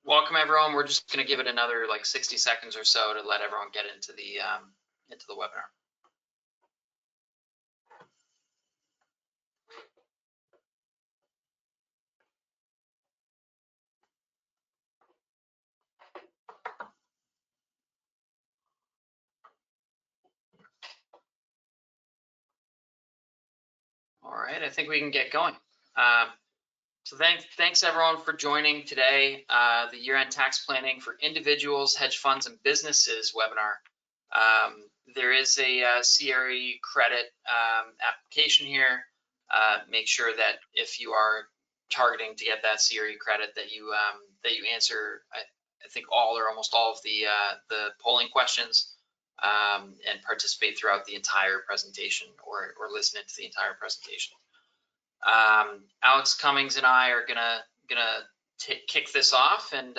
welcome everyone. We're just going to give it another like 60 seconds or so to let everyone get into the webinar. All right, I think we can get going. So thanks everyone for joining today, the year-end tax planning for individuals, hedge funds, and businesses webinar. There is a CRE credit application here. Make sure that if you are targeting to get that CRE credit, that you answer, I think all or almost all of the polling questions, and participate throughout the entire presentation or listen into the entire presentation. Alex Cummings and I are gonna kick this off and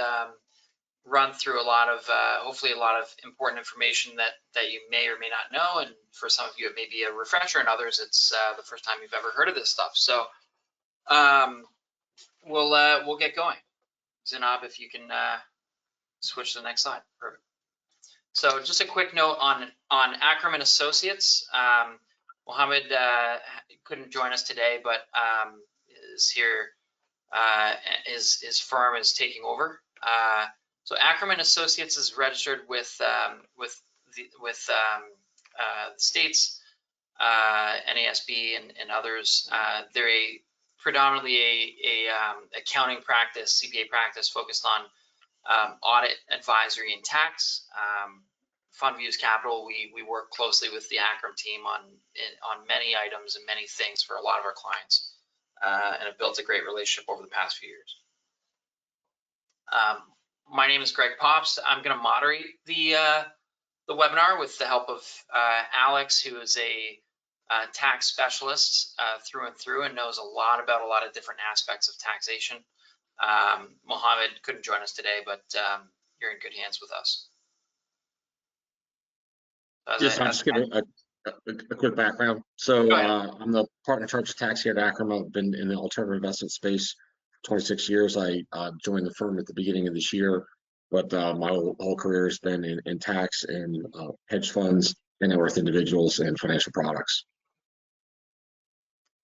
run through a lot of hopefully a lot of important information that you may or may not know, and for some of you it may be a refresher, and others it's the first time you've ever heard of this stuff. So we'll get going. Zainab, if you can switch to the next slide. Perfect. So just a quick note on Akram Associates. Mohammed couldn't join us today, but is here. His firm is taking over. So Akram Associates is registered with the states, NASB and others. They're predominantly a accounting practice, CPA practice focused on audit, advisory, and tax. FundViews Capital, we work closely with the Akram team on many items and many things for a lot of our clients, and have built a great relationship over the past few years. My name is Greg Pops. I'm going to moderate the webinar with the help of Alex, who is a tax specialist through and through and knows a lot about a lot of different aspects of taxation. Mohammed couldn't join us today, but you're in good hands with us. Just, I'll just give a quick background. So I'm the partner in charge of tax here at Akram. I've been in the alternative investment space for 26 years. I joined the firm at the beginning of this year, but my whole career has been in tax and hedge funds, and net worth individuals, and financial products.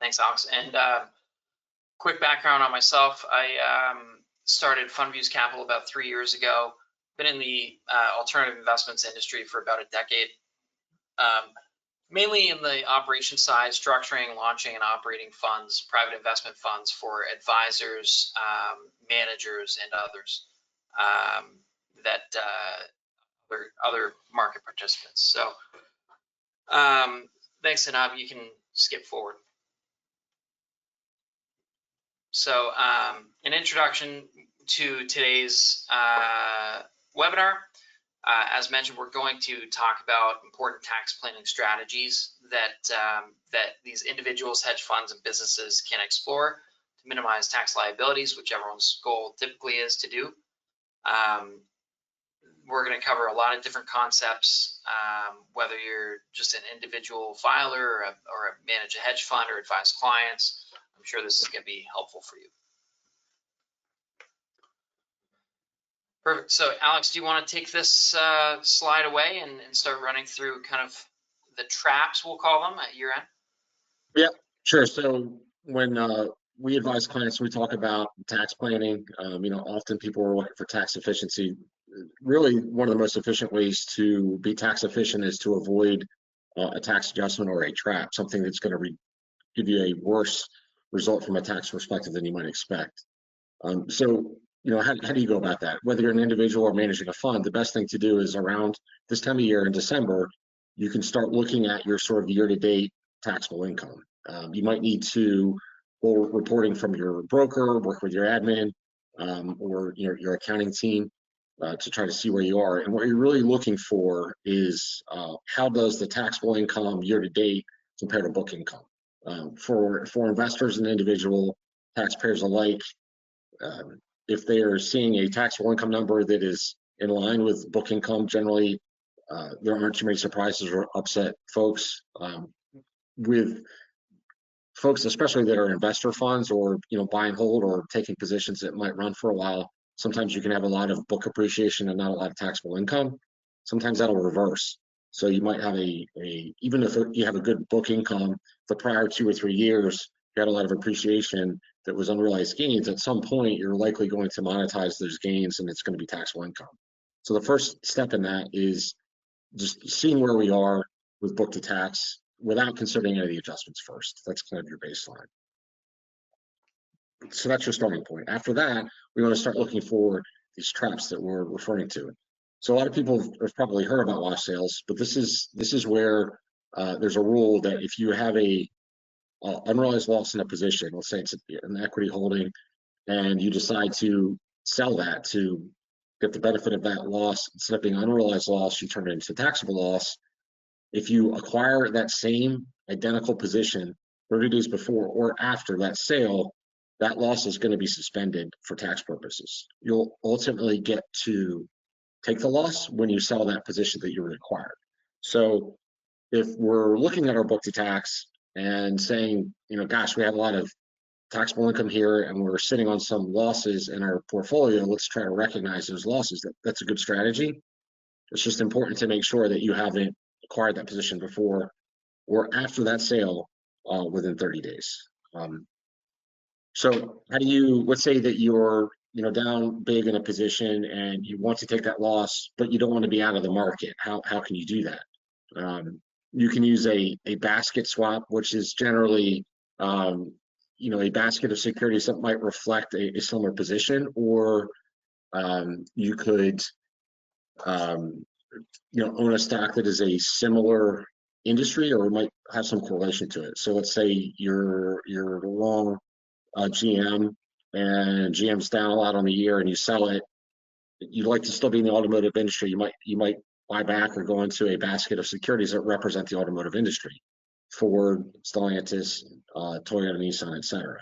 Thanks, Alex. And quick background on myself. I started FundViews Capital about 3 years ago. Been in the alternative investments industry for about a decade. Mainly in the operation side, structuring, launching, and operating funds, private investment funds for advisors, managers, and others, other market participants. So thanks, Zainab. You can skip forward. So an introduction to today's webinar. As mentioned, we're going to talk about important tax planning strategies that these individuals, hedge funds, and businesses can explore to minimize tax liabilities, which everyone's goal typically is to do. We're going to cover a lot of different concepts, whether you're just an individual filer or manage a hedge fund or advise clients. I'm sure this is going to be helpful for you. Perfect. So, Alex, do you want to take this slide away and start running through kind of the traps, we'll call them, at year end? Yeah, sure. So when we advise clients, we talk about tax planning. Often people are looking for tax efficiency. Really, one of the most efficient ways to be tax efficient is to avoid a tax adjustment or a trap, something that's going to give you a worse result from a tax perspective than you might expect. How do you go about that? Whether you're an individual or managing a fund, the best thing to do is around this time of year in December, you can start looking at your sort of year-to-date taxable income. You might need to pull reporting from your broker, work with your admin, or your accounting team to try to see where you are. And what you're really looking for is how does the taxable income year-to-date compare to book income? For investors and individual taxpayers alike, if they are seeing a taxable income number that is in line with book income, generally there aren't too many surprises or upset folks. With folks, especially that are investor funds or buy and hold or taking positions that might run for a while, sometimes you can have a lot of book appreciation and not a lot of taxable income. Sometimes that'll reverse. So you might have even if you have a good book income, the prior 2 or 3 years, you had a lot of appreciation that was unrealized gains. At some point, you're likely going to monetize those gains and it's going to be taxable income. So the first step in that is just seeing where we are with book to tax without considering any of the adjustments first. That's kind of your baseline. So that's your starting point. After that, we want to start looking for these traps that we're referring to. So a lot of people have probably heard about wash sales, but this is where there's a rule that if you have a unrealized loss in a position, let's say it's an equity holding, and you decide to sell that to get the benefit of that loss, instead of being unrealized loss, you turn it into taxable loss. If you acquire that same identical position 30 days before or after that sale, that loss is going to be suspended for tax purposes. You'll ultimately get to take the loss when you sell that position that you acquired. So if we're looking at our book to tax and saying, gosh, we have a lot of taxable income here and we're sitting on some losses in our portfolio, let's try to recognize those losses. That's a good strategy. It's just important to make sure that you haven't acquired that position before or after that sale within 30 days. So how do you, let's say that you're down big in a position and you want to take that loss, but you don't want to be out of the market. How can you do that? You can use a basket swap, which is generally a basket of securities that might reflect a similar position, or you could own a stock that is a similar industry or might have some correlation to it. So let's say you're long GM and GM's down a lot on the year and you sell it. You'd like to still be in the automotive industry. You might buy back or go into a basket of securities that represent the automotive industry: Ford, Stellantis, Toyota, Nissan, etc.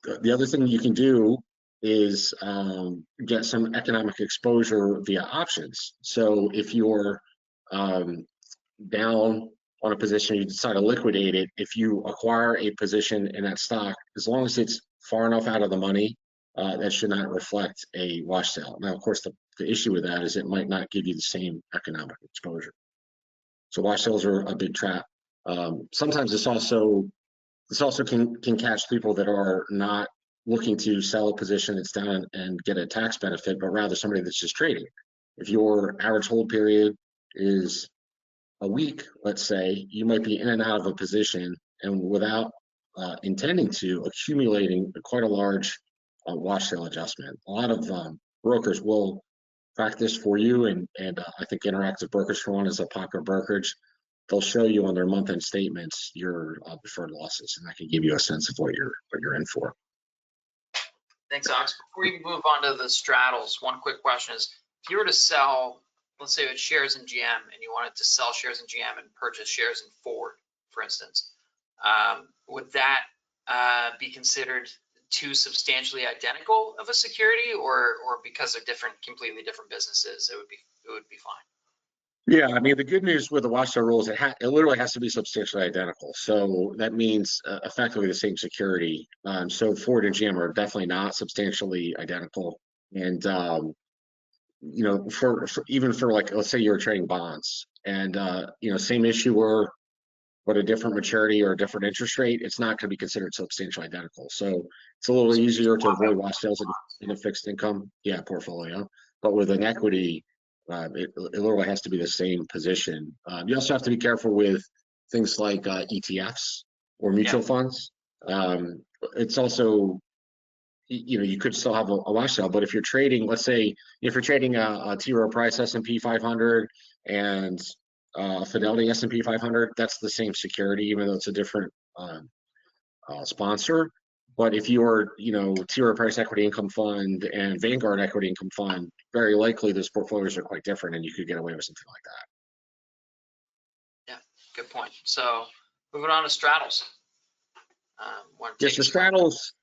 The other thing you can do is get some economic exposure via options. So if you're down on a position, you decide to liquidate it. If you acquire a position in that stock, as long as it's far enough out of the money, that should not reflect a wash sale. Now, of course, the issue with that is it might not give you the same economic exposure. So wash sales are a big trap. Sometimes this also can catch people that are not looking to sell a position that's down and get a tax benefit, but rather somebody that's just trading. If your average hold period is a week, let's say, you might be in and out of a position and without intending to, accumulating quite a large wash sale adjustment. A lot of brokers will practice for you, and I think Interactive Brokers for one is a popular brokerage. They'll show you on their month-end statements your deferred losses, and that can give you a sense of what you're in for. Thanks, Alex. Before we move on to the straddles, one quick question is, if you were to sell, let's say it's shares in GM, and you wanted to sell shares in GM and purchase shares in Ford, for instance, would that be considered too substantially identical of a security, or because they're completely different businesses, it would be fine? Yeah, I mean, the good news with the wash sale rules, it literally has to be substantially identical. So that means effectively the same security. So Ford and GM are definitely not substantially identical. And for even for, like, let's say you're trading bonds and same issuer but a different maturity or a different interest rate, it's not going to be considered substantially identical. So it's a little easier to avoid wash sales in a fixed income portfolio. But with an equity, it literally has to be the same position. You also have to be careful with things like ETFs or mutual funds. It's also, you could still have a wash sale, but if you're trading, let's say, if you're trading a T. Rowe Price S&P 500 and Fidelity S&P 500, that's the same security, even though it's a different sponsor. But if you're, T. Rowe Price Equity Income Fund and Vanguard Equity Income Fund, very likely those portfolios are quite different, and you could get away with something like that. Yeah, good point. So moving on to straddles. Yes, the straddles.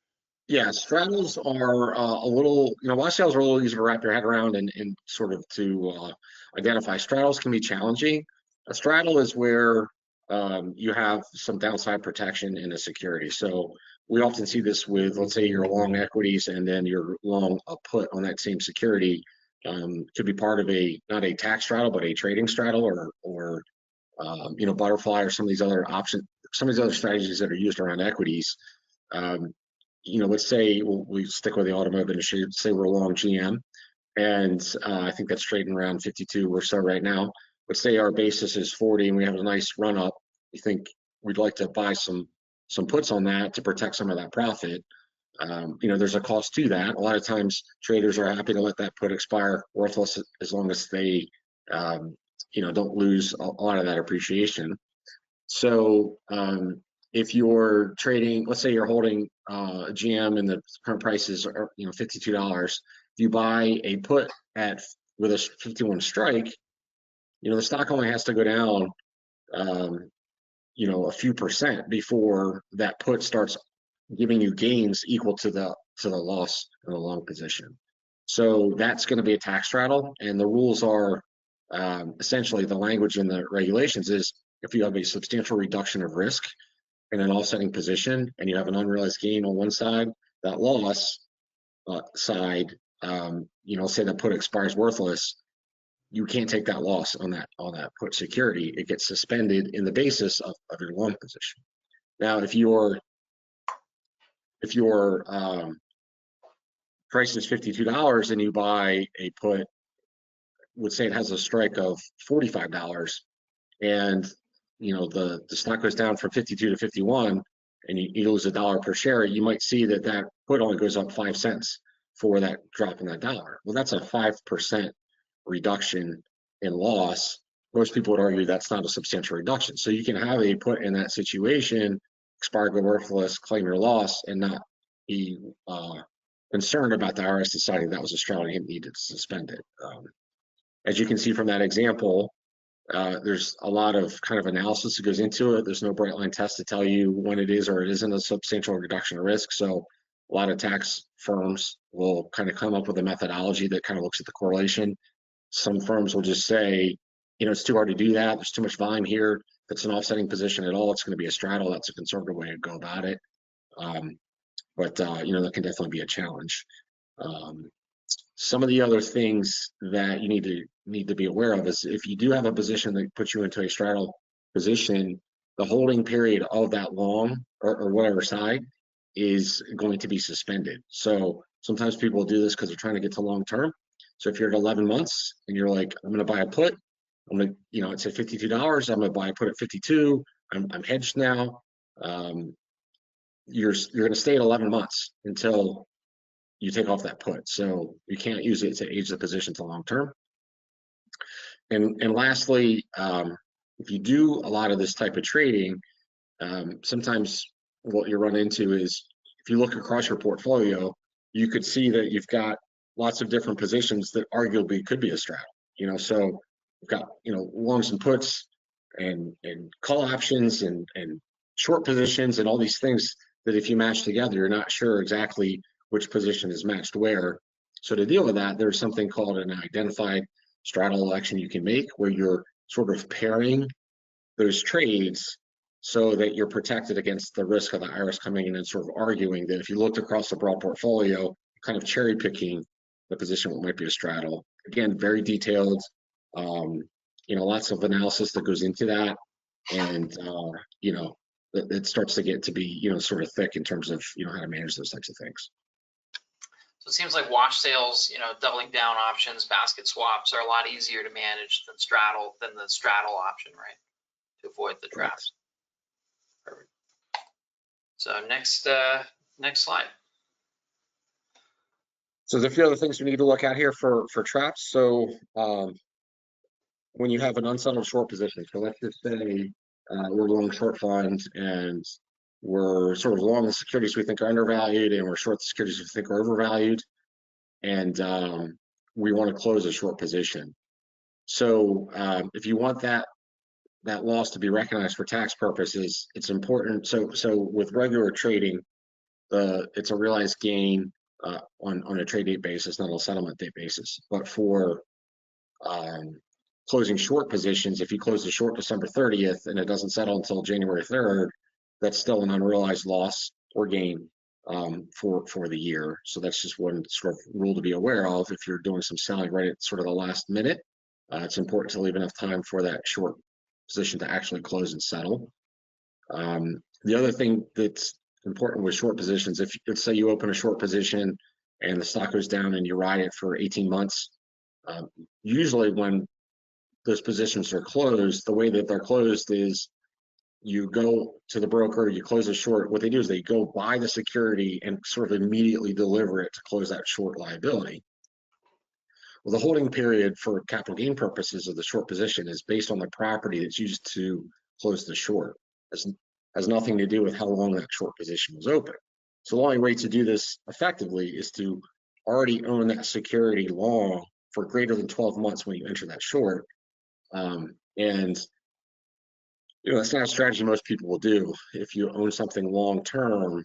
Yeah, straddles are a little, wash sales are a little easier to wrap your head around and sort of to identify. Straddles can be challenging. A straddle is where you have some downside protection in a security. So we often see this with, let's say you're long equities and then you're long a put on that same security. Could be part of a, not a tax straddle, but a trading straddle, or you know, butterfly, or some of these other options, some of these other strategies that are used around equities. You know, let's say we stick with the automotive industry. Say we're long GM, and I think that's trading around 52 or so right now. Let's say our basis is 40 and we have a nice run up. You think we'd like to buy some puts on that to protect some of that profit. You know, there's a cost to that. A lot of times traders are happy to let that put expire worthless as long as they, you know, don't lose a lot of that appreciation. So if you're trading, let's say you're holding a GM and the current prices are, you know, $52, you buy a put at with a 51 strike, you know, the stock only has to go down, you know, a few percent before that put starts giving you gains equal to the loss in the long position. So that's going to be a tax straddle, and the rules are essentially, the language in the regulations is if you have a substantial reduction of risk in an offsetting position and you have an unrealized gain on one side, that loss side, you know, say that put expires worthless, you can't take that loss on that put security. It gets suspended in the basis of your long position. Now, if your price is $52 and you buy a put, would say it has a strike of $45, and you know the stock goes down from 52 to 51, and you lose $1 per share, you might see that that put only goes up 5 cents for that drop in that dollar. Well, that's a 5% reduction in loss. Most people would argue that's not a substantial reduction. So you can have a put in that situation, expire, go worthless, claim your loss, and not be concerned about the IRS deciding that was a strategy and needed to suspend it. As you can see from that example, there's a lot of kind of analysis that goes into it. There's no bright line test to tell you when it is or it isn't a substantial reduction of risk. So a lot of tax firms will kind of come up with a methodology that kind of looks at the correlation. Some firms will just say, you know, it's too hard to do that. There's too much volume here. If it's an offsetting position at all, it's going to be a straddle. That's a conservative way to go about it. But you know, that can definitely be a challenge. Some of the other things that you need to be aware of is if you do have a position that puts you into a straddle position, the holding period of that long or whatever side is going to be suspended. So sometimes people do this because they're trying to get to long term. So if you're at 11 months and you're like, I'm going to buy a put, I'm going to, you know, it's at $52, I'm going to buy a put at 52, I'm hedged now. You're going to stay at 11 months until you take off that put. So you can't use it to age the position to long term. And lastly, if you do a lot of this type of trading, sometimes what you run into is if you look across your portfolio, you could see that you've got lots of different positions that arguably could be a straddle. You know, so you've got, you know, longs and puts and call options and short positions and all these things that if you match together, you're not sure exactly which position is matched where. So to deal with that, there's something called an identified straddle election you can make where you're sort of pairing those trades so that you're protected against the risk of the IRS coming in and sort of arguing that if you looked across the broad portfolio, kind of cherry picking the position what might be a straddle. Again, very detailed, you know, lots of analysis that goes into that. And, you know, it starts to get to be, you know, sort of thick in terms of, you know, how to manage those types of things. So it seems like wash sales, you know, doubling down options, basket swaps are a lot easier to manage than the straddle option, right? To avoid the traps. Perfect. So next slide. So there's a few other things we need to look at here for traps. So when you have an unsettled short position, so let's just say we're long short funds and we're sort of long the securities we think are undervalued and we're short the securities we think are overvalued, and we want to close a short position. So if you want that loss to be recognized for tax purposes, it's important. So with regular trading, it's a realized gain on a trade date basis, not a settlement date basis. But for closing short positions, if you close the short December 30th and it doesn't settle until January 3rd, that's still an unrealized loss or gain for the year. So that's just one sort of rule to be aware of. If you're doing some selling right at sort of the last minute, it's important to leave enough time for that short position to actually close and settle. The other thing that's important with short positions, if let's say you open a short position and the stock goes down and you ride it for 18 months, usually when those positions are closed, the way that they're closed is you go to the broker, you close a short. What they do is they go buy the security and sort of immediately deliver it to close that short liability. Well, the holding period for capital gain purposes of the short position is based on the property that's used to close the short. It has nothing to do with how long that short position was open. So the only way to do this effectively is to already own that security long for greater than 12 months when you enter that short. And that's not a strategy most people will do. If you own something long term,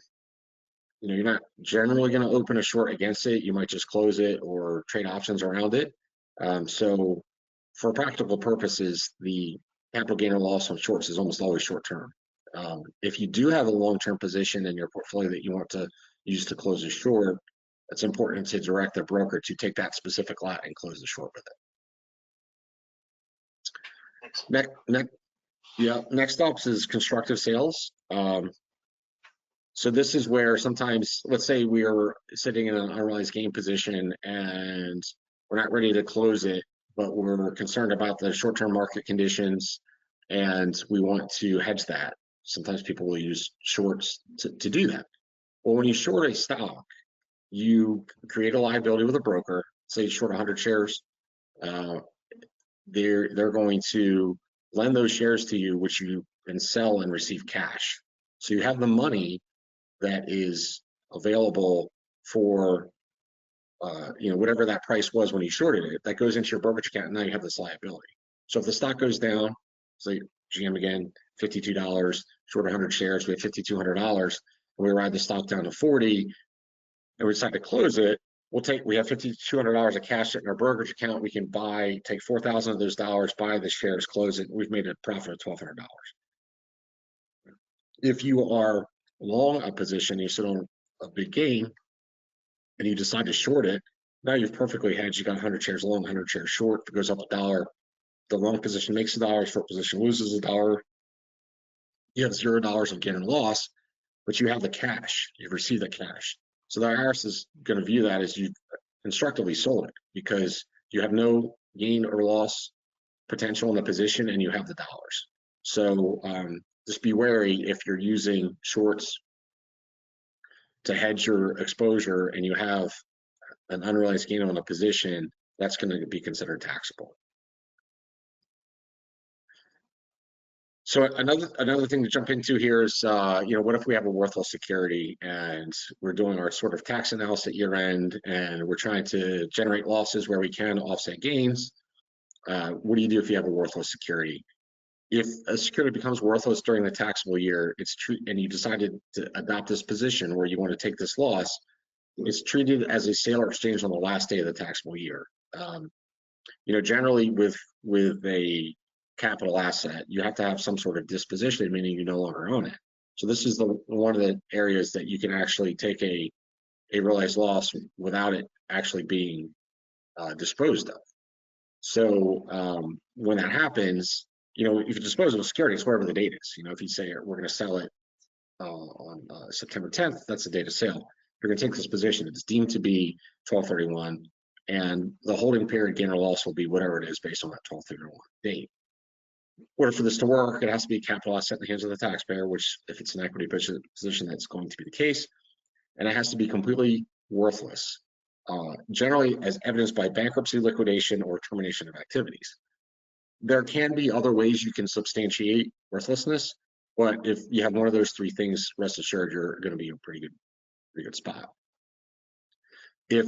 you're not generally going to open a short against it. You might just close it or trade options around it. So for practical purposes, the capital gain or loss on shorts is almost always short term. If you do have a long-term position in your portfolio that you want to use to close a short, it's important to direct the broker to take that specific lot and close the short with it. Next up is constructive sales. So this is where sometimes, let's say we are sitting in an unrealized gain position and we're not ready to close it, but we're concerned about the short-term market conditions and we want to hedge that. Sometimes people will use shorts to do that. Well, when you short a stock, you create a liability with a broker. Say you short 100 shares, they're going to lend those shares to you, which you can sell and receive cash. So you have the money that is available for whatever that price was when you shorted it, that goes into your brokerage account, and now you have this liability. So if the stock goes down, say GM again, $52, short 100 shares, we have $5,200, and we ride the stock down to 40, and we decide to close it, we have $5,200 of cash in our brokerage account. We can take 4,000 of those dollars, buy the shares, close it. We've made a profit of $1,200. If you are long a position, you sit on a big gain, and you decide to short it, now you've perfectly hedged. You got 100 shares long, 100 shares short. If it goes up $1, the long position makes $1, short position loses $1. You have $0 of gain and loss, but you have the cash. You've received the cash. So the IRS is going to view that as you've constructively sold it because you have no gain or loss potential in the position and you have the dollars. So just be wary if you're using shorts to hedge your exposure and you have an unrealized gain on a position, that's going to be considered taxable. So another thing to jump into here is, what if we have a worthless security and we're doing our sort of tax analysis at year end and we're trying to generate losses where we can offset gains? What do you do if you have a worthless security? If a security becomes worthless during the taxable year, and you decided to adopt this position where you want to take this loss, it's treated as a sale or exchange on the last day of the taxable year. Generally with a capital asset, you have to have some sort of disposition, meaning you no longer own it. So this is one of the areas that you can actually take a realized loss without it actually being disposed of. So when that happens, if you dispose of a security, it's whatever the date is. If you say we're going to sell it on September 10th, that's the date of sale. You're going to take this position. It's deemed to be 12/31, and the holding period gain or loss will be whatever it is based on that 12/31 date. In order for this to work, it has to be a capital asset in the hands of the taxpayer, which if it's an equity position, that's going to be the case. And it has to be completely worthless, generally as evidenced by bankruptcy, liquidation, or termination of activities. There can be other ways you can substantiate worthlessness, but if you have one of those three things, rest assured you're going to be in a pretty good spot. If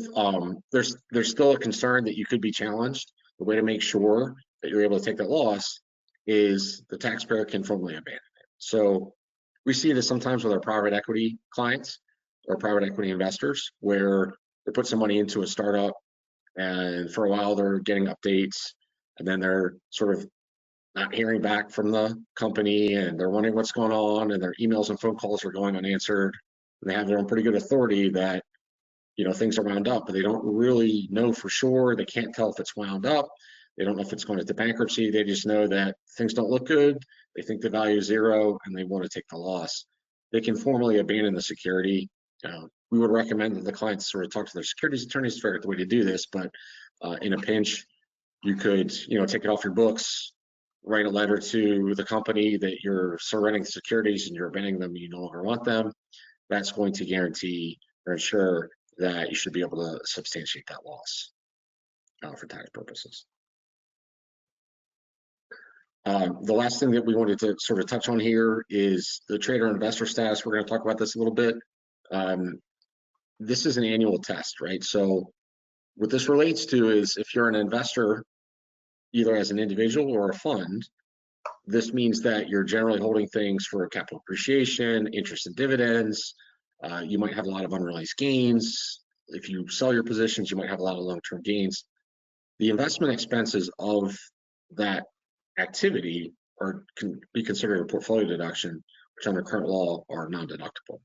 there's still a concern that you could be challenged, the way to make sure that you're able to take that loss is the taxpayer can formally abandon it. So we see this sometimes with our private equity clients or private equity investors, where they put some money into a startup and for a while they're getting updates and then they're sort of not hearing back from the company, and they're wondering what's going on, and their emails and phone calls are going unanswered. And they have their own pretty good authority that, things are wound up, but they don't really know for sure. They can't tell if it's wound up. They don't know if it's going into bankruptcy. They just know that things don't look good. They think the value is zero, and they want to take the loss. They can formally abandon the security. We would recommend that the clients sort of talk to their securities attorneys to figure out the way to do this, but in a pinch, you could, take it off your books, write a letter to the company that you're surrendering the securities and you're abandoning them, you no longer want them. That's going to guarantee or ensure that you should be able to substantiate that loss for tax purposes. The last thing that we wanted to sort of touch on here is the trader investor status. We're going to talk about this a little bit. This is an annual test, right? So what this relates to is if you're an investor, either as an individual or a fund, this means that you're generally holding things for capital appreciation, interest and dividends. You might have a lot of unrealized gains. If you sell your positions, you might have a lot of long-term gains. The investment expenses of that activity can be considered a portfolio deduction, which under current law are non-deductible.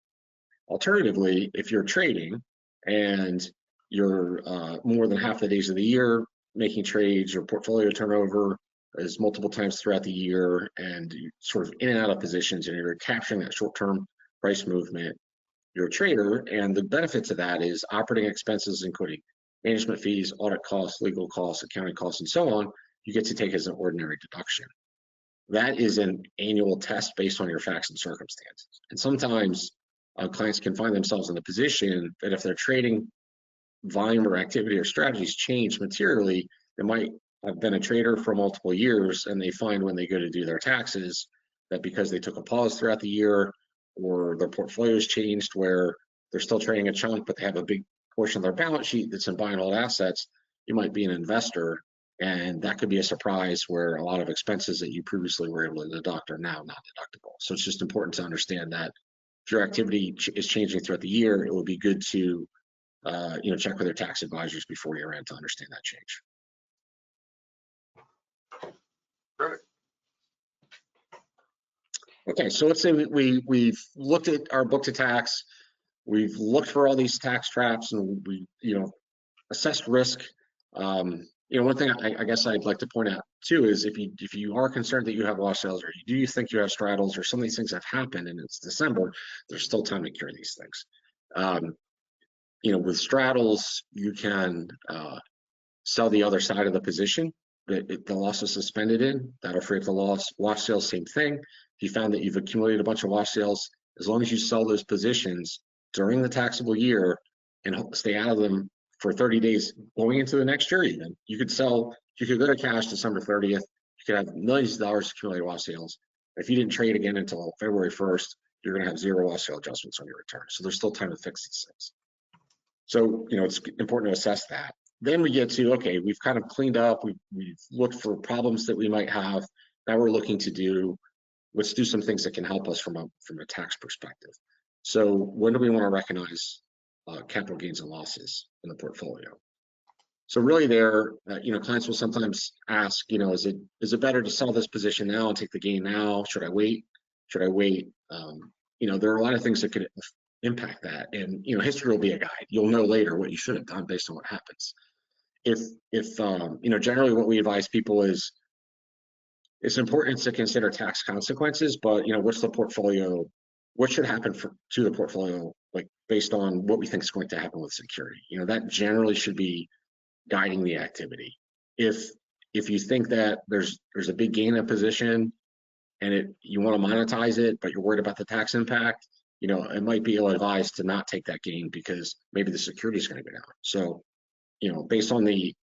Alternatively, if you're trading and you're more than half the days of the year making trades, your portfolio turnover is multiple times throughout the year, and you're sort of in and out of positions, and you're capturing that short-term price movement, you're a trader, and the benefit to that is operating expenses, including management fees, audit costs, legal costs, accounting costs, and so on, you get to take as an ordinary deduction. That is an annual test based on your facts and circumstances. And sometimes clients can find themselves in the position that if their trading volume or activity or strategies change materially, they might have been a trader for multiple years, and they find when they go to do their taxes that because they took a pause throughout the year, or their portfolio's changed where they're still trading a chunk, but they have a big portion of their balance sheet that's in buy and hold assets, you might be an investor, and that could be a surprise where a lot of expenses that you previously were able to deduct are now not deductible. So it's just important to understand that if your activity is changing throughout the year, it would be good to check with your tax advisors before year end to understand that change. Perfect. Okay, so let's say we've looked at our book to tax, we've looked for all these tax traps, and we assessed risk. One thing I guess I'd like to point out too is if you are concerned that you have lost sales, or you think you have straddles, or some of these things have happened and it's December, there's still time to cure these things. With straddles, you can sell the other side of the position that the loss is suspended in. That'll free up the loss. Wash sales, same thing. If you found that you've accumulated a bunch of wash sales, as long as you sell those positions during the taxable year and stay out of them for 30 days going into the next year, even, you could go to cash December 30th. You could have millions of dollars accumulated wash sales. If you didn't trade again until February 1st, you're going to have zero wash sale adjustments on your return. So there's still time to fix these things. So, it's important to assess that. Then we get to, okay, we've kind of cleaned up, we've looked for problems that we might have. Now we're looking to let's do some things that can help us from a tax perspective. So when do we want to recognize capital gains and losses in the portfolio? So really there, clients will sometimes ask, is it better to sell this position now and take the gain now? Should I wait? There are a lot of things that could impact that, and history will be a guide. You'll know later what you should have done based on what happens. If generally what we advise people is it's important to consider tax consequences, but what's the portfolio, what should happen to the portfolio, like based on what we think is going to happen with security. That generally should be guiding the activity. If you think that there's a big gain in a position and you want to monetize it, but you're worried about the tax impact, it might be ill-advised to not take that gain because maybe the security is going to go down. So, based on the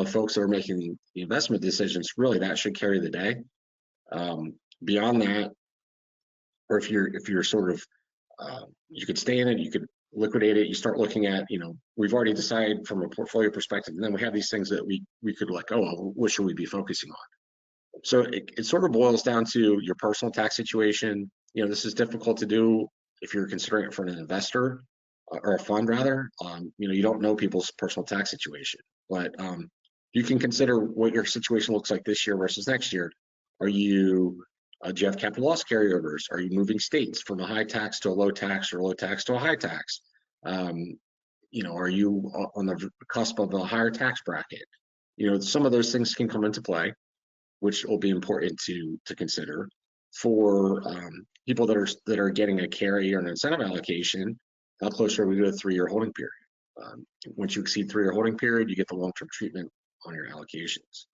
folks that are making the investment decisions, really that should carry the day. Beyond that, or if you're sort of, you could stay in it, you could liquidate it. You start looking at, we've already decided from a portfolio perspective, and then we have these things that we could let go of. What should we be focusing on? So it sort of boils down to your personal tax situation. This is difficult to do if you're considering it for an investor or a fund rather. You don't know people's personal tax situation, but You can consider what your situation looks like this year versus next year. Do you have capital loss carryovers? Are you moving states from a high tax to a low tax or low tax to a high tax? Are you on the cusp of a higher tax bracket? Some of those things can come into play, which will be important to consider for people that are getting a carry or an incentive allocation. How close are we to a 3-year holding period? Once you exceed 3-year holding period, you get the long-term treatment on your allocations.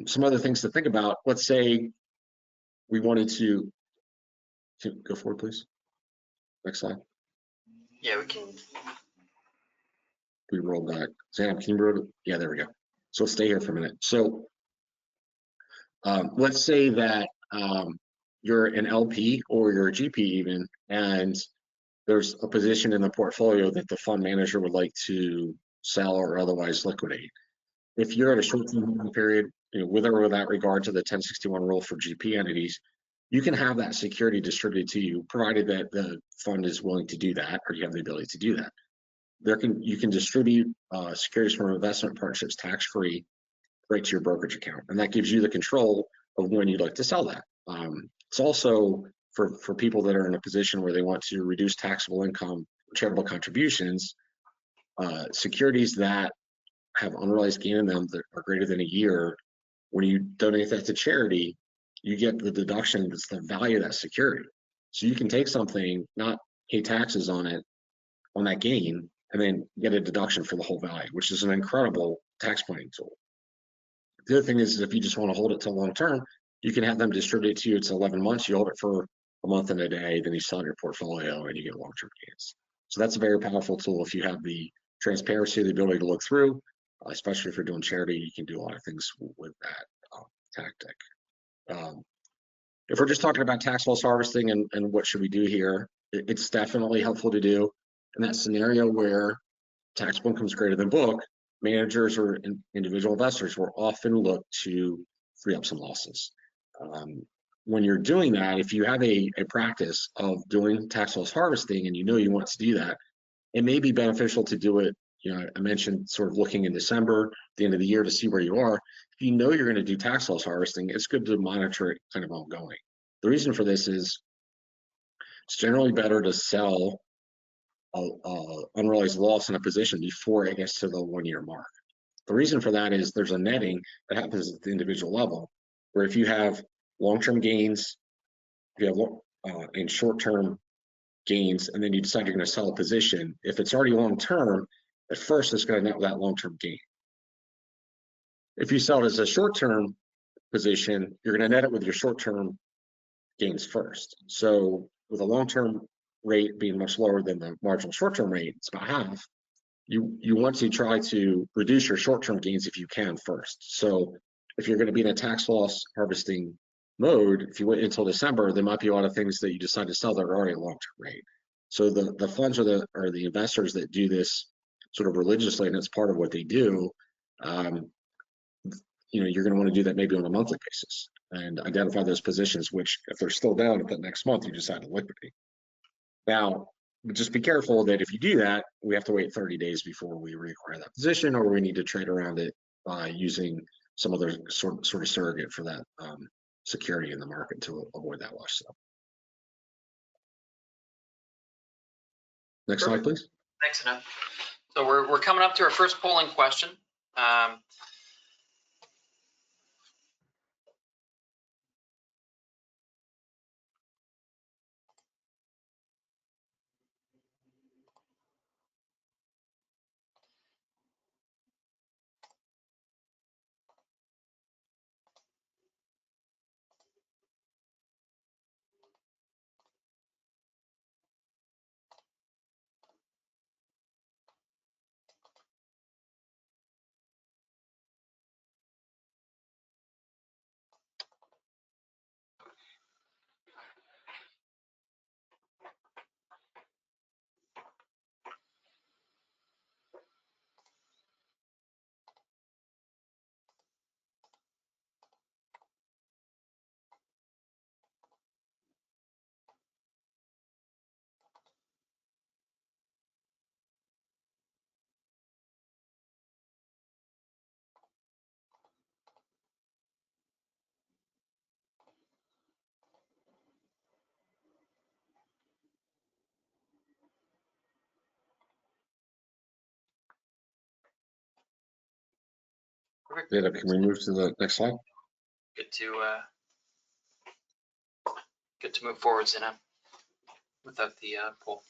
Some other things to think about. Let's say we wanted to go forward, please. Next slide. Yeah, we can. We roll back. Sam, can you roll? Yeah, there we go. So stay here for a minute. So let's say that you're an LP or you're a GP even, and there's a position in the portfolio that the fund manager would like to sell or otherwise liquidate. If you're at a short-term holding period, with or without regard to the 1061 rule for GP entities, you can have that security distributed to you, provided that the fund is willing to do that, or you have the ability to do that. You can distribute securities from investment partnerships tax-free right to your brokerage account, and that gives you the control of when you'd like to sell that. It's also for people that are in a position where they want to reduce taxable income, charitable contributions, securities that have unrealized gain in them that are greater than a year. When you donate that to charity, you get the deduction that's the value of that security. So you can take something, not pay taxes on it, on that gain, and then get a deduction for the whole value, which is an incredible tax planning tool. The other thing is if you just want to hold it to long term, you can have them distribute it to you. It's 11 months. You hold it for a month and a day, then you sell your portfolio and you get long-term gains. So that's a very powerful tool if you have the transparency, the ability to look through, especially if you're doing charity. You can do a lot of things with that tactic. If we're just talking about tax loss harvesting and what should we do here, it's definitely helpful to do in that scenario where taxable income is greater than book. Managers or individual investors will often look to free up some losses. When you're doing that, if you have a practice of doing tax loss harvesting and you want to do that, it may be beneficial to do it. I mentioned sort of looking in December, the end of the year, to see where you are. If you know you're going to do tax loss harvesting, it's good to monitor it kind of ongoing. The reason for this is it's generally better to sell unrealized loss in a position before it gets to the 1-year mark. The reason for that is there's a netting that happens at the individual level, where if you have long-term gains, if you have in short-term gains, and then you decide you're going to sell a position, if it's already long-term, at first it's going to net that long-term gain. If you sell it as a short-term position, you're going to net it with your short-term gains first. So with a long-term rate being much lower than the marginal short-term rate, it's about half. You want to try to reduce your short-term gains if you can first. So if you're going to be in a tax loss harvesting mode, if you wait until December, there might be a lot of things that you decide to sell that are already long-term rate. So the funds or the investors that do this sort of religiously, and it's part of what they do, you're going to want to do that maybe on a monthly basis and identify those positions, which if they're still down at the next month, you decide to liquidate. Now, just be careful that if you do that, we have to wait 30 days before we reacquire that position, or we need to trade around it by using some other sort of surrogate for that security in the market to avoid that wash. So, next slide, please. Thanks, Annette. So we're coming up to our first polling question. Perfect. Can we move to the next slide? Good to move forward, Zinab, without the poll.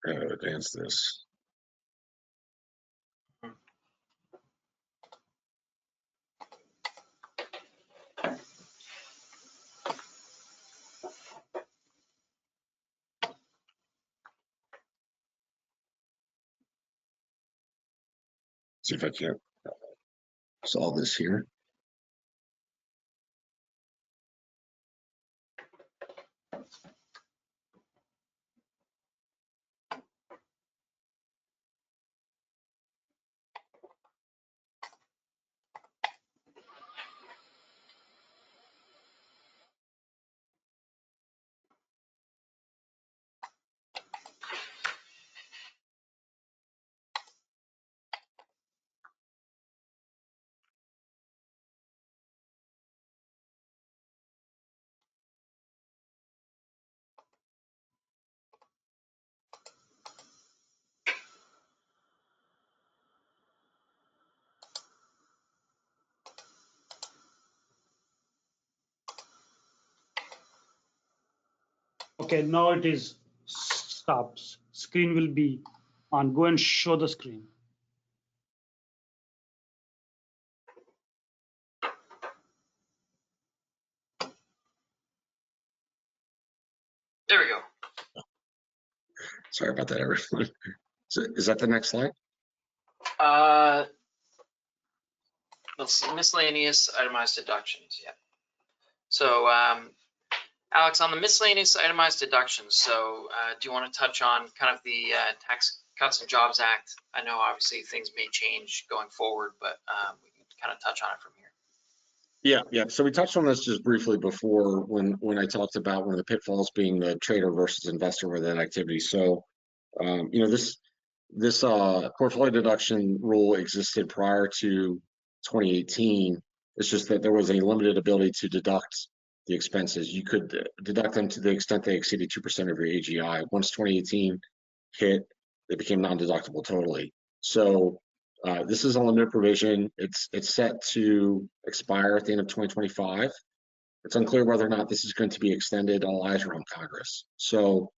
Advance this. See if I can't solve this here. Okay, now it is stopped. Screen will be on. Go and show the screen. There we go. Sorry about that, everyone. So is that the next slide? Let's see, miscellaneous itemized deductions. Yeah. So, Alex, on the miscellaneous itemized deductions, so do you want to touch on kind of the Tax Cuts and Jobs Act? I know obviously things may change going forward, but we can kind of touch on it from here. Yeah. So we touched on this just briefly before when I talked about one of the pitfalls being the trader versus investor with that activity. So, this portfolio deduction rule existed prior to 2018. It's just that there was a limited ability to deduct the expenses. You could deduct them to the extent they exceeded 2% of your AGI. Once 2018 hit, they became non-deductible totally. So this is a limited provision. It's set to expire at the end of 2025. It's unclear whether or not this is going to be extended. All eyes are on Congress. So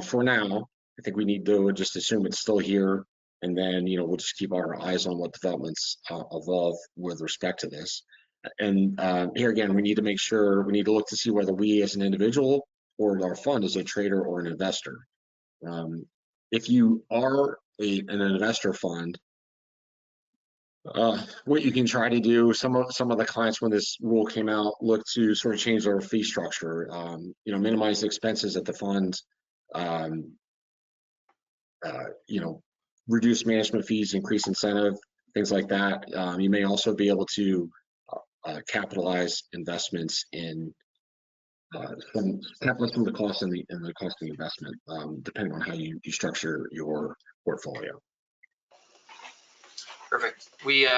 for now, I think we need to just assume it's still here, and then we'll just keep our eyes on what developments evolve with respect to this. And here again, we need to make sure, we need to look to see whether we as an individual or our fund is a trader or an investor. If you are an investor fund, what you can try to do, some of the clients when this rule came out look to sort of change their fee structure, minimize the expenses at the fund, reduce management fees, increase incentive, things like that. You may also be able to capitalize investments in capitalize some of the costs and the cost of the investment, depending on how you structure your portfolio. Perfect. We,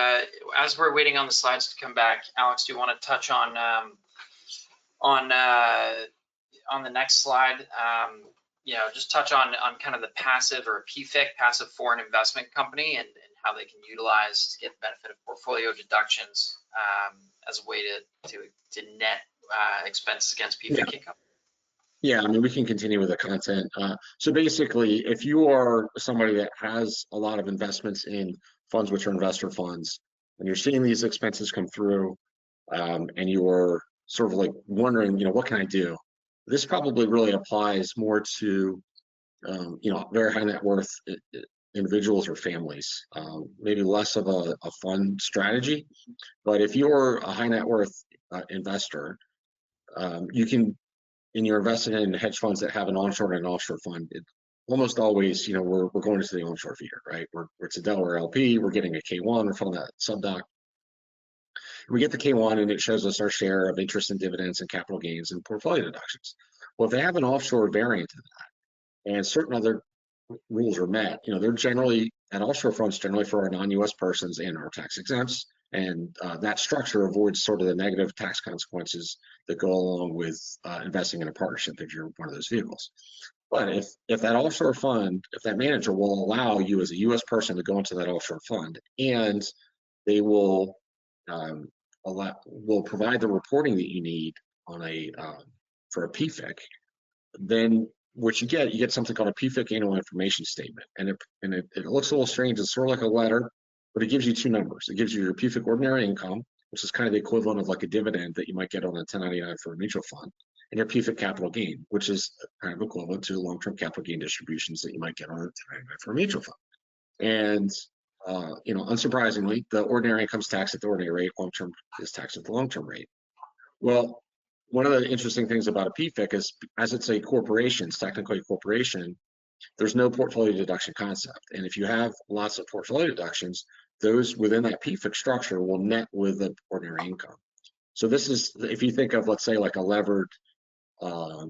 as we're waiting on the slides to come back, Alex, do you want to touch on the next slide? Just touch on kind of the passive or PFIC, passive foreign investment company, and how they can utilize to get the benefit of portfolio deductions as a way to net expenses against PFIC income. Yeah, I mean, we can continue with the content. So basically, if you are somebody that has a lot of investments in funds which are investor funds, and you're seeing these expenses come through, and you're sort of like wondering, what can I do? This probably really applies more to, very high net worth individuals or families, maybe less of a fund strategy. But if you're a high net worth investor, you can, and you're invested in hedge funds that have an onshore and an offshore fund, almost always, we're going into the onshore feeder, right? It's a Delaware LP, we're getting a K1, we're filling that subdoc. We get the K1 and it shows us our share of interest and dividends and capital gains and portfolio deductions. Well, if they have an offshore variant of that and certain other rules are met, they're generally, and offshore funds generally for our non-US persons and our tax exempts, and that structure avoids sort of the negative tax consequences that go along with investing in a partnership if you're one of those vehicles. But if that offshore fund, if that manager will allow you as a US person to go into that offshore fund, and they will provide the reporting that you need on for a PFIC, then what you get something called a PFIC annual information statement, and it looks a little strange. It's sort of like a letter, but it gives you two numbers. It gives you your PFIC ordinary income, which is kind of the equivalent of like a dividend that you might get on a 1099 for a mutual fund, and your PFIC capital gain, which is kind of equivalent to long-term capital gain distributions that you might get on a 1099 for a mutual fund. And unsurprisingly, the ordinary income's taxed at the ordinary rate, long-term is taxed at the long-term rate. Well, one of the interesting things about a PFIC is, as it's a corporation, it's technically a corporation, there's no portfolio deduction concept. And if you have lots of portfolio deductions, those within that PFIC structure will net with the ordinary income. So this is, if you think of, let's say, like a levered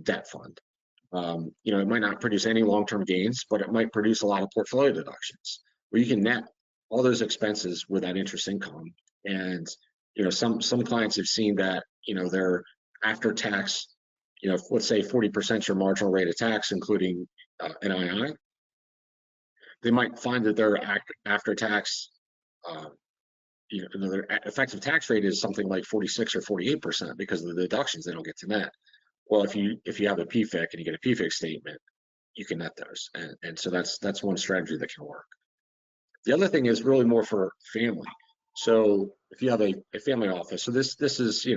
debt fund, it might not produce any long-term gains, but it might produce a lot of portfolio deductions, where you can net all those expenses with that interest income. And some clients have seen that their after tax, let's say 40% your marginal rate of tax, including NII, they might find that their after tax, their effective tax rate is something like 46 or 48% because of the deductions they don't get to net. Well, if you have a PFIC and you get a PFIC statement, you can net those, and so that's one strategy that can work. The other thing is really more for family. So if you have a family office, so this is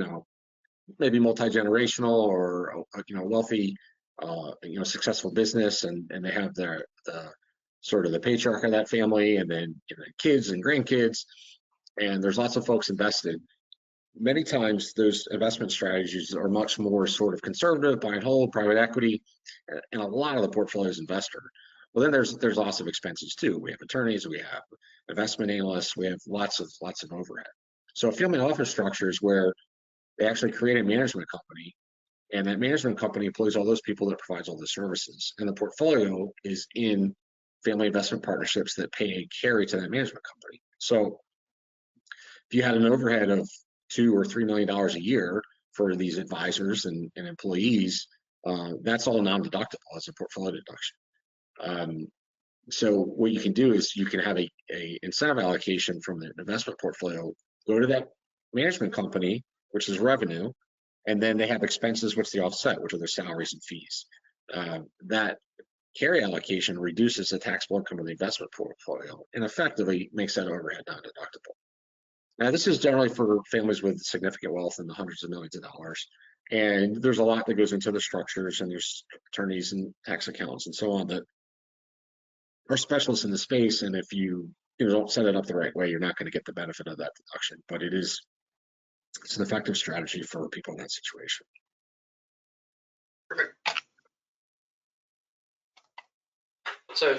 maybe multi-generational or wealthy, successful business, and they have the sort of the patriarch of that family, and then kids and grandkids, and there's lots of folks invested. Many times those investment strategies are much more sort of conservative, buy and hold, private equity, and a lot of the portfolio is investor. Well, then there's lots of expenses too. We have attorneys, we have investment analysts, we have lots of overhead. So family office structures where they actually create a management company, and that management company employs all those people that provides all the services, and the portfolio is in family investment partnerships that pay a carry to that management company. So if you had an overhead of $2 or $3 million a year for these advisors and employees, that's all non-deductible as a portfolio deduction. So what you can do is you can have a incentive allocation from the investment portfolio go to that management company, which is revenue, and then they have expenses which they offset, which are their salaries and fees. That carry allocation reduces the taxable income of the investment portfolio and effectively makes that overhead non-deductible. Now, this is generally for families with significant wealth in the hundreds of millions of dollars, and there's a lot that goes into the structures, and there's attorneys and tax accountants and so on that are specialists in the space, and if you don't set it up the right way, you're not going to get the benefit of that deduction. But it's an effective strategy for people in that situation. Perfect. So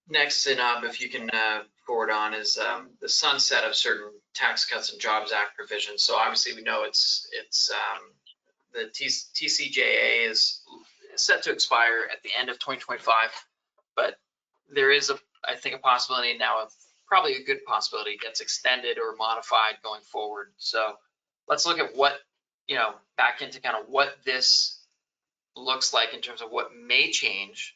next, Zinab, if you can forward on, is the sunset of certain Tax Cuts and Jobs Act provisions. So obviously we know it's the TCJA is set to expire at the end of 2025, but there is I think a possibility now, of probably a good possibility, it gets extended or modified going forward. So let's look at what, back into kind of what this looks like in terms of what may change,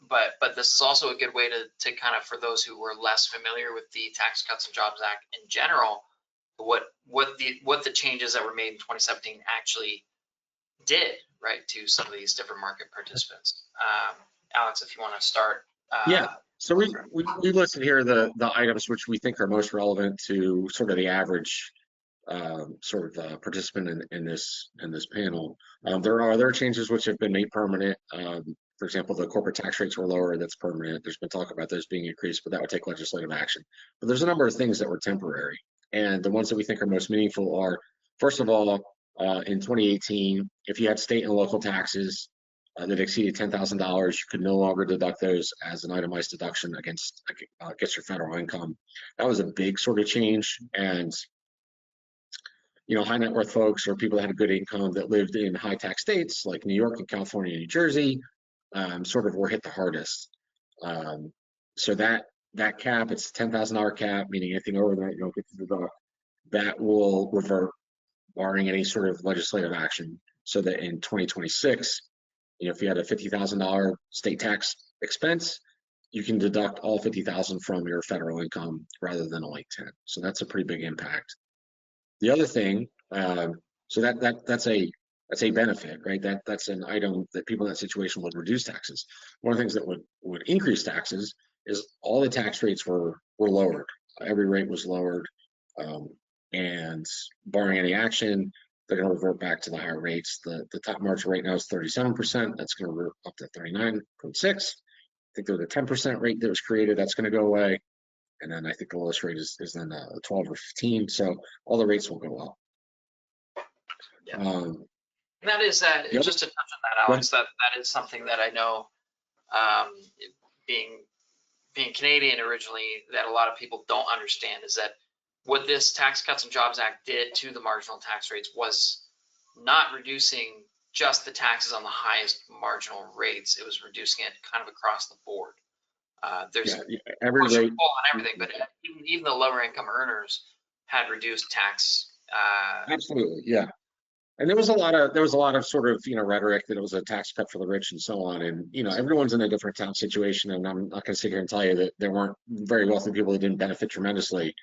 but this is also a good way to kind of, for those who were less familiar with the Tax Cuts and Jobs Act in general, what the changes that were made in 2017 actually did, right, to some of these different market participants. Alex, if you want to start. Yeah. So we listed here the items which we think are most relevant to sort of the average participant in this panel. There are other changes which have been made permanent. for example, the corporate tax rates were lower, that's permanent. There's been talk about those being increased, but that would take legislative action. But there's a number of things that were temporary. And the ones that we think are most meaningful are, first of all, in 2018, if you had state and local taxes that exceeded $10,000, you could no longer deduct those as an itemized deduction against your federal income. That was a big sort of change. And high net worth folks or people that had a good income that lived in high tax states like New York and California and New Jersey sort of were hit the hardest. So that cap, it's $10,000 cap, meaning anything over that you don't get to deduct. That will revert, barring any sort of legislative action, so that in 2026, if you had a $50,000 state tax expense, you can deduct all $50,000 from your federal income rather than only 10. So that's a pretty big impact. The other thing, so that's a benefit, right? That's an item that people in that situation would reduce taxes. One of the things that would increase taxes is all the tax rates were lowered. Every rate was lowered, and barring any action, they're going to revert back to the higher rates. The top margin rate now is 37%. That's going to revert up to 39.6. I think there's a 10% rate that was created. That's going to go away. And then I think the lowest rate is then 12 or 15. So all the rates will go up. Yeah. That is just to touch on that, Alex, that is something that I know, being Canadian originally, that a lot of people don't understand, is that what this Tax Cuts and Jobs Act did to the marginal tax rates was not reducing just the taxes on the highest marginal rates. It was reducing it kind of across the board. There's every rate on everything, but even the lower income earners had reduced tax. Absolutely, yeah. And there was a lot of sort of rhetoric that it was a tax cut for the rich and so on. And everyone's in a different tax situation, and I'm not going to sit here and tell you that there weren't very wealthy people that didn't benefit tremendously.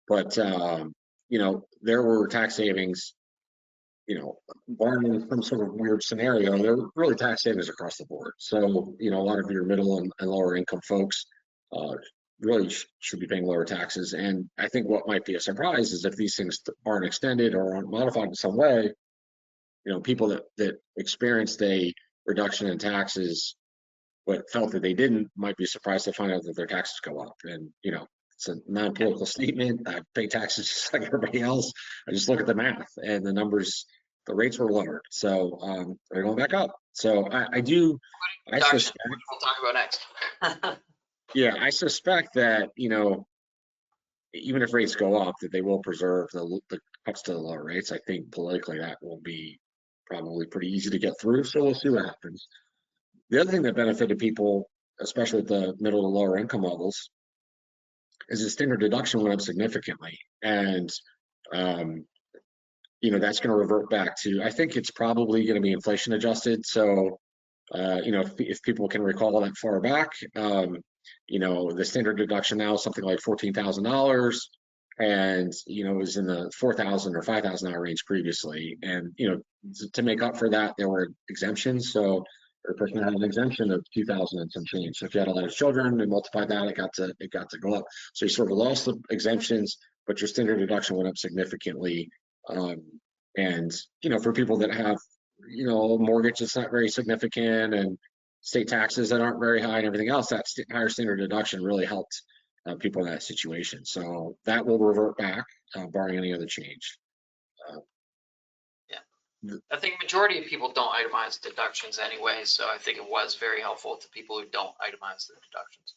But there were tax savings. Barring some sort of weird scenario, there were really tax savings across the board. So a lot of your middle and lower income folks really should be paying lower taxes. And I think what might be a surprise is if these things aren't extended or aren't modified in some way, people that experienced a reduction in taxes but felt that they didn't might be surprised to find out that their taxes go up. And it's a non-political statement. I pay taxes just like everybody else. I just look at the math and the numbers. The rates were lowered, so they're going back up. So I suspect, we'll talk about next. Yeah, I suspect that even if rates go up, that they will preserve the cuts to the lower rates. I think politically that will be probably pretty easy to get through. So we'll see what happens. The other thing that benefited people, especially at the middle to lower income levels, is the standard deduction went up significantly, and that's going to revert back to, I think it's probably going to be inflation adjusted. So if people can recall that far back, the standard deduction now is something like $14,000, and it was in the $4,000 or $5,000 range previously. And to make up for that, there were exemptions. So a person had an exemption of $2,000 and some change. So if you had a lot of children and multiplied that, it got to go up. So you sort of lost the exemptions, but your standard deduction went up significantly. And for people that have a mortgage that's not very significant and state taxes that aren't very high and everything else, that higher standard deduction really helped people in that situation. So that will revert back, barring any other change. I think majority of people don't itemize deductions anyway, so I think it was very helpful to people who don't itemize their deductions.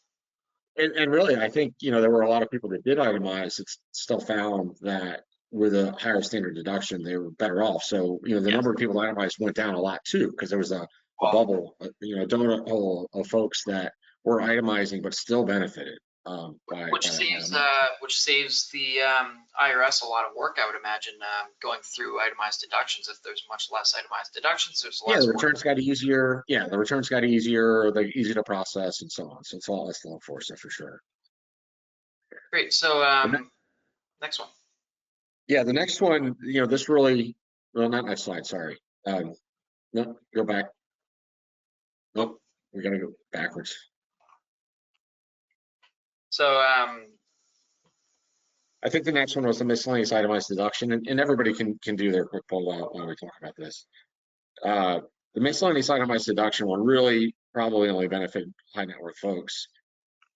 And really, I think there were a lot of people that did itemize that still found that with a higher standard deduction, they were better off. So the number of people itemized went down a lot too, because there was a bubble, a donut hole of folks that were itemizing but still benefited. Which saves the IRS a lot of work, I would imagine, going through itemized deductions. If there's much less itemized deductions, there's less. The returns got easier. Yeah, the returns got easier. They're easy to process and so on. So it's all still enforcement for sure. Great. So next one. Yeah, the next one. This really. Well, not next slide. Sorry. No, go back. Nope. We got to go backwards. So I think the next one was the miscellaneous itemized deduction, and everybody can do their quick poll while we talk about this. The miscellaneous itemized deduction will really probably only benefit high net worth folks.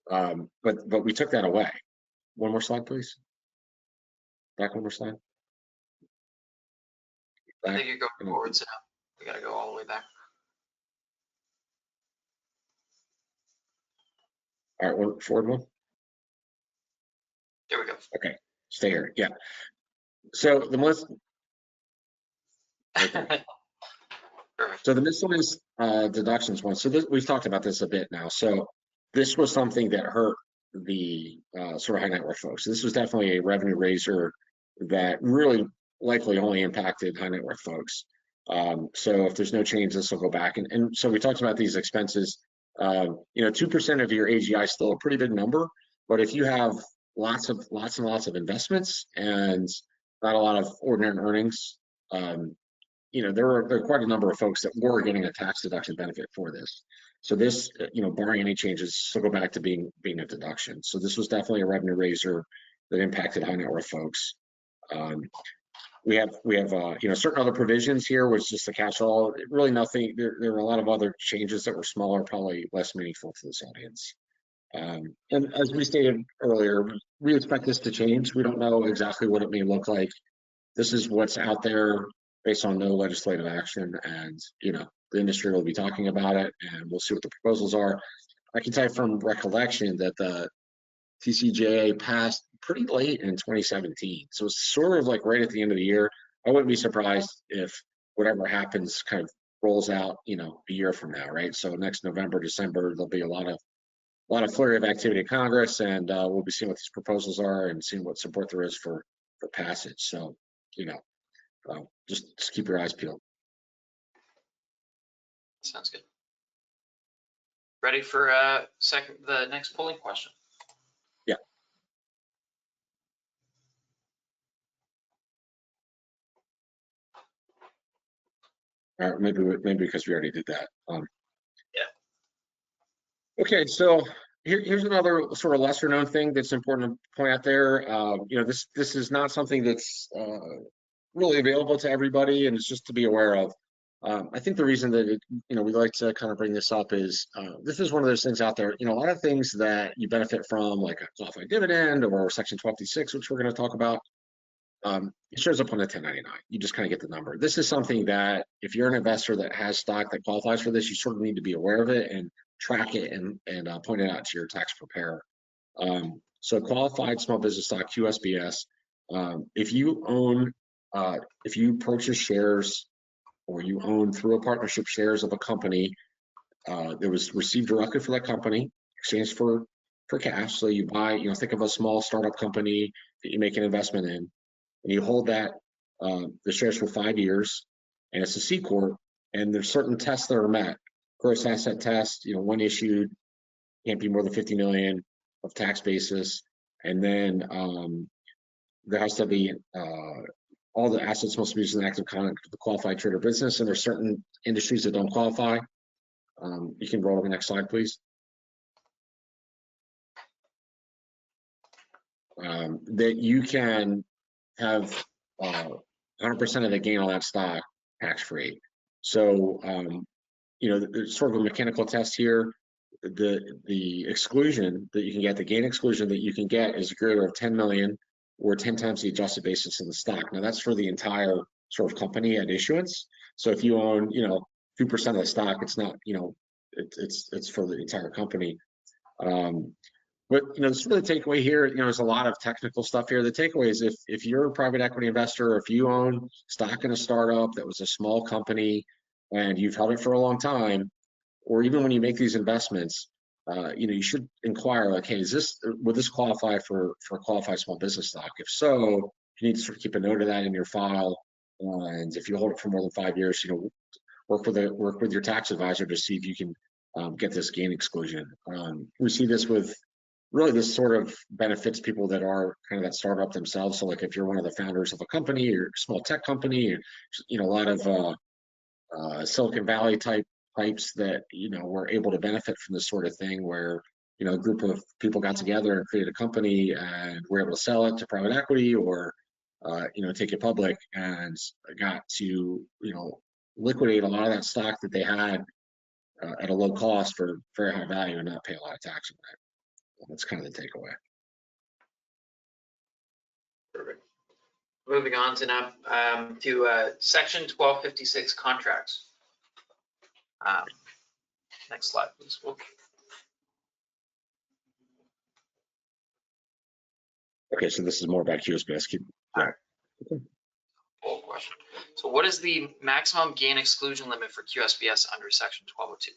But we took that away. One more slide, please. Back one more slide. I Back. think you're going forwards now. We gotta go all the way back. All right, one forward one. There we go. Okay, stay here. Yeah. So the most. Okay. Perfect. So the miscellaneous deductions one. So we've talked about this a bit now. So this was something that hurt the sort of high net worth folks. This was definitely a revenue raiser that really likely only impacted high net worth folks. So if there's no change, this will go back. And so we talked about these expenses. 2% of your AGI is still a pretty big number, but if you have lots and lots of investments and not a lot of ordinary earnings, there are quite a number of folks that were getting a tax deduction benefit for this. So this, barring any changes, will go back to being a deduction. So this was definitely a revenue raiser that impacted high net worth folks. We have certain other provisions here, which is just a catch-all. Really nothing. There were a lot of other changes that were smaller, probably less meaningful to this audience. And as we stated earlier, we expect this to change. We don't know exactly what it may look like. This is what's out there based on no legislative action, and the industry will be talking about it, and we'll see what the proposals are. I can tell you from recollection that the TCJA passed pretty late in 2017, so it's sort of like right at the end of the year. I wouldn't be surprised if whatever happens kind of rolls out, a year from now, right? So next November, December, there'll be a lot of flurry of activity in Congress, and we'll be seeing what these proposals are and seeing what support there is for passage. So, just keep your eyes peeled. Sounds good. Ready for the next polling question? Yeah. All right, maybe because we already did that. Yeah. Okay, so here's another sort of lesser known thing that's important to point out there. This is not something that's really available to everybody, and it's just to be aware of. I think the reason that we like to kind of bring this up is this is one of those things out there. A lot of things that you benefit from, like a qualified dividend or Section 1256, which we're going to talk about. It shows up on the 1099. You just kind of get the number. This is something that if you're an investor that has stock that qualifies for this, you sort of need to be aware of it and track it and point it out to your tax preparer. So qualified small business stock, QSBS, if you purchase shares or you own through a partnership shares of a company that was received directly for that company, exchanged for cash. So you buy, think of a small startup company that you make an investment in, and you hold that the shares for 5 years, and it's a C corp, and there's certain tests that are met. Gross asset test, when issued, can't be more than 50 million of tax basis, and then there has to be all the assets must be used in active conduct of the qualified trade or business, and there's certain industries that don't qualify. You can roll to the next slide, please. That you can have 100% of the gain on that stock tax-free. So, there's sort of a mechanical test here. The exclusion that you can get, the gain exclusion that you can get is greater of 10 million or 10 times the adjusted basis of the stock. Now that's for the entire sort of company at issuance. So if you own, 2% of the stock, it's not, it's for the entire company. But sort of the takeaway here, there's a lot of technical stuff here. The takeaway is if you're a private equity investor, or if you own stock in a startup that was a small company and you've held it for a long time, or even when you make these investments, you should inquire, like, hey, would this qualify for qualified small business stock? If so, you need to sort of keep a note of that in your file. And if you hold it for more than 5 years, work with your tax advisor to see if you can get this gain exclusion. We see this with really, this sort of benefits people that are kind of that startup themselves. So like if you're one of the founders of a company or a small tech company, a lot of Silicon Valley types that, were able to benefit from this sort of thing where, a group of people got together and created a company and were able to sell it to private equity or, take it public and got to, liquidate a lot of that stock that they had at a low cost for very high value and not pay a lot of tax on that. That's kind of the takeaway. Perfect. Moving on to now to section 1256 contracts. Next slide, please. Okay, so this is more about QSBS. Full question. So what is the maximum gain exclusion limit for QSBS under section 1202?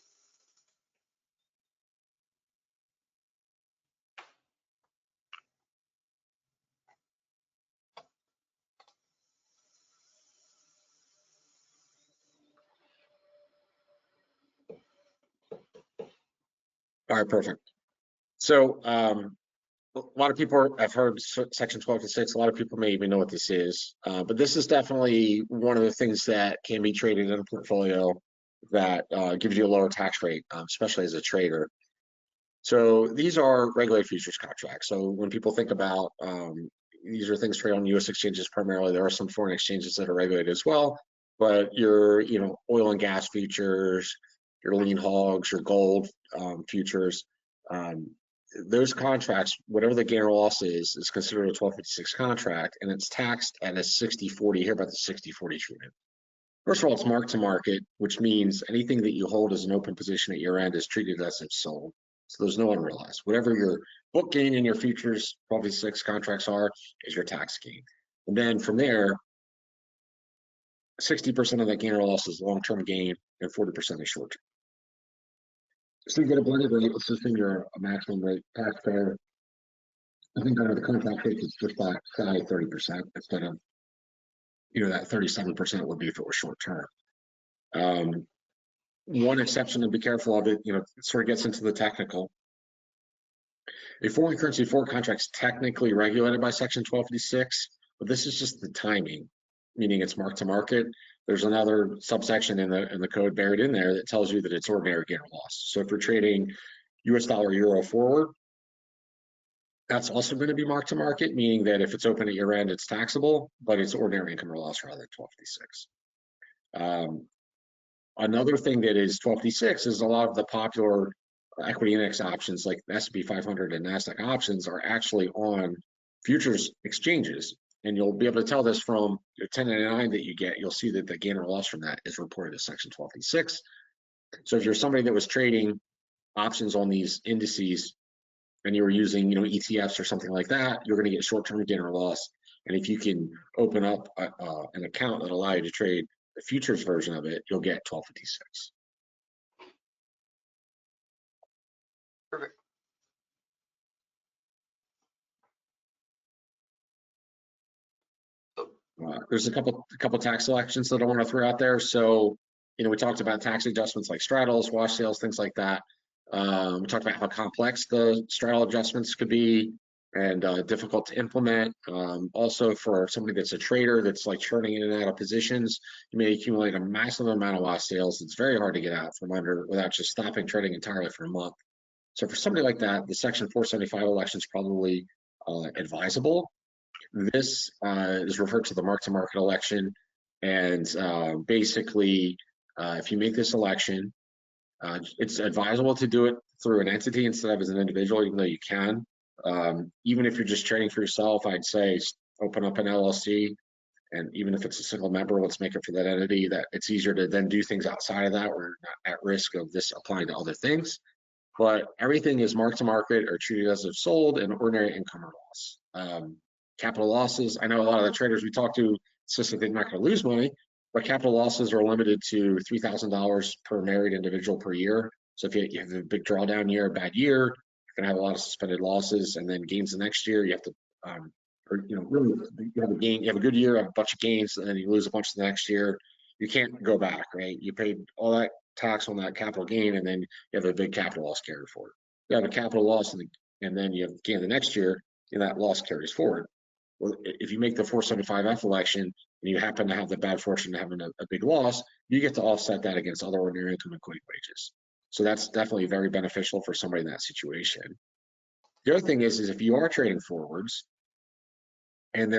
All right, perfect. So a lot of people have heard section 1256. A lot of people may even know what this is, but this is definitely one of the things that can be traded in a portfolio that gives you a lower tax rate, especially as a trader. So these are regulated futures contracts. So when people think about these are things traded on U.S. exchanges primarily. There are some foreign exchanges that are regulated as well, but your oil and gas futures, your lean hogs, your gold futures, those contracts, whatever the gain or loss is considered a 1256 contract, and it's taxed at a 60/40. Hear about the 60/40 treatment. First of all, it's mark to market, which means anything that you hold as an open position at year end is treated as if sold. So there's no unrealized. Whatever your book gain in your futures 1256 contracts are, is your tax gain. And then from there, 60% of that gain or loss is long-term gain and 40% is short-term. So you get a blended rate. Let's assume you're a maximum rate taxpayer. I think under the contract rate is just about 30% instead of, that 37% would be if it was short-term. One exception to be careful of it, it sort of gets into the technical. A foreign currency forward contract is technically regulated by section 1256, but this is just the timing, meaning it's mark to market. There's another subsection in the code buried in there that tells you that it's ordinary gain or loss. So if you're trading US dollar euro forward, that's also going to be mark to market, meaning that if it's open at year end, it's taxable, but it's ordinary income or loss rather than 1256. Another thing that is 1256 is a lot of the popular equity index options like the S&P 500 and NASDAQ options are actually on futures exchanges. And you'll be able to tell this from your 1099 that you get. You'll see that the gain or loss from that is reported as section 1256. So if you're somebody that was trading options on these indices and you were using ETFs or something like that, you're going to get short-term gain or loss. And if you can open up an account that allows you to trade the futures version of it, you'll get 1256. Perfect. There's a couple tax selections that I want to throw out there. So, we talked about tax adjustments like straddles, wash sales, things like that. We talked about how complex the straddle adjustments could be and difficult to implement. Also, for somebody that's a trader that's like churning in and out of positions, you may accumulate a massive amount of wash sales. It's very hard to get out from under without just stopping trading entirely for a month. So for somebody like that, the section 475 election is probably advisable. This is referred to the mark-to-market election, and basically, if you make this election, it's advisable to do it through an entity instead of as an individual, even though you can. Even if you're just trading for yourself, I'd say open up an LLC, and even if it's a single member, let's make it for that entity. That it's easier to then do things outside of that. We're not at risk of this applying to other things. But everything is mark-to-market or treated as if sold, and ordinary income or loss. Capital losses, I know a lot of the traders we talk to insist that they're not going to lose money, but capital losses are limited to $3,000 per married individual per year. So if you have a big drawdown year, a bad year, you're going to have a lot of suspended losses, and then gains the next year. You have to, really, you have a gain, you have a good year, have a bunch of gains, and then you lose a bunch the next year. You can't go back, right? You paid all that tax on that capital gain, and then you have a big capital loss carried forward. You have a capital loss, and then you have gain the next year, and that loss carries forward. Well, if you make the 475F election and you happen to have the bad fortune of having a big loss, you get to offset that against other ordinary income, including wages. So that's definitely very beneficial for somebody in that situation. The other thing is if you are trading forwards and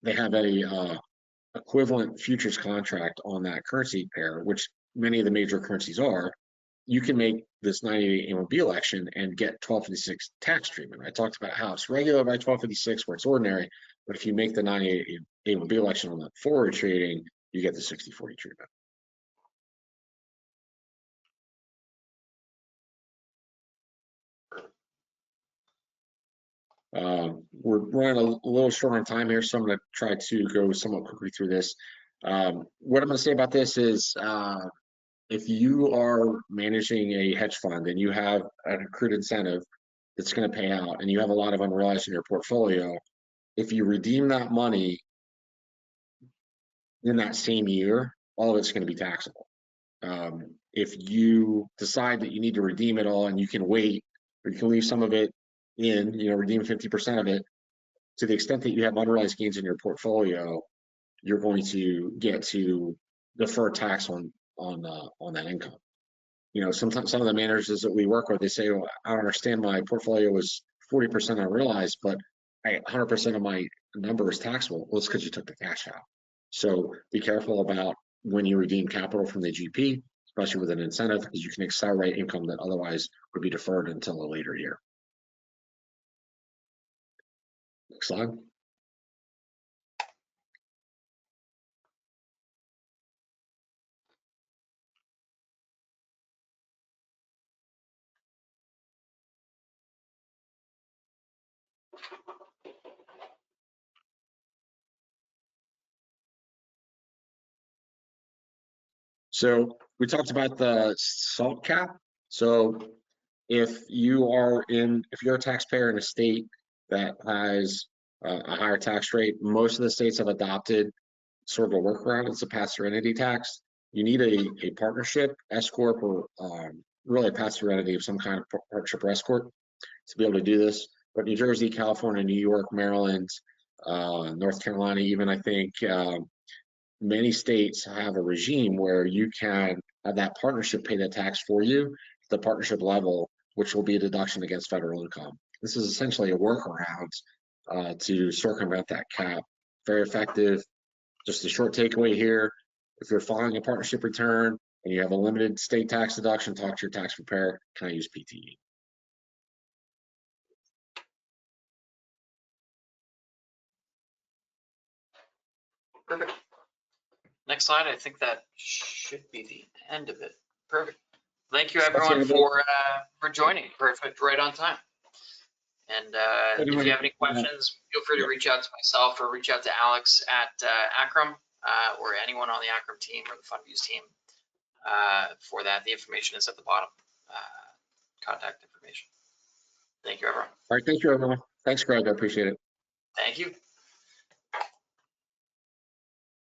they have a equivalent futures contract on that currency pair, which many of the major currencies are, you can make this 98 AMOB election and get 1256 tax treatment. I talked about how it's regular by 1256 where it's ordinary, but if you make the 98 AMOB election on the forward trading, you get the 60/40 treatment. We're running a little short on time here, so I'm going to try to go somewhat quickly through this. What I'm going to say about this is if you are managing a hedge fund and you have an accrued incentive that's going to pay out and you have a lot of unrealized in your portfolio, if you redeem that money in that same year, all of it's going to be taxable. If you decide that you need to redeem it all and you can wait, or you can leave some of it in, redeem 50% of it, to the extent that you have unrealized gains in your portfolio, you're going to get to defer tax on that income. Sometimes some of the managers that we work with, they say, well, I don't understand, my portfolio was 40% unrealized, but 100% of my number is taxable. Well, it's because you took the cash out. So be careful about when you redeem capital from the GP, especially with an incentive, because you can accelerate income that otherwise would be deferred until a later year. Next slide. So we talked about the SALT cap. So if you're a taxpayer in a state that has a higher tax rate, most of the states have adopted sort of a workaround. It's a pass-through entity tax. You need a partnership, S corp, or really a pass-through entity of some kind of partnership or S corp to be able to do this. But New Jersey, California, New York, Maryland, North Carolina, even I think many states have a regime where you can have that partnership pay the tax for you at the partnership level, which will be a deduction against federal income. This is essentially a workaround to circumvent that cap. Very effective. Just a short takeaway here. If you're filing a partnership return and you have a limited state tax deduction, talk to your tax preparer. Can I use PTE? Perfect. Next slide. I think that should be the end of it. Perfect. Thank you, everyone, for joining. Perfect. Right on time. And if you have any questions, feel free to reach out to myself or reach out to Alex at Akram or anyone on the Akram team or the FundViews team for that. The information is at the bottom. Contact information. Thank you, everyone. All right. Thank you, everyone. Thanks, Greg. I appreciate it. Thank you.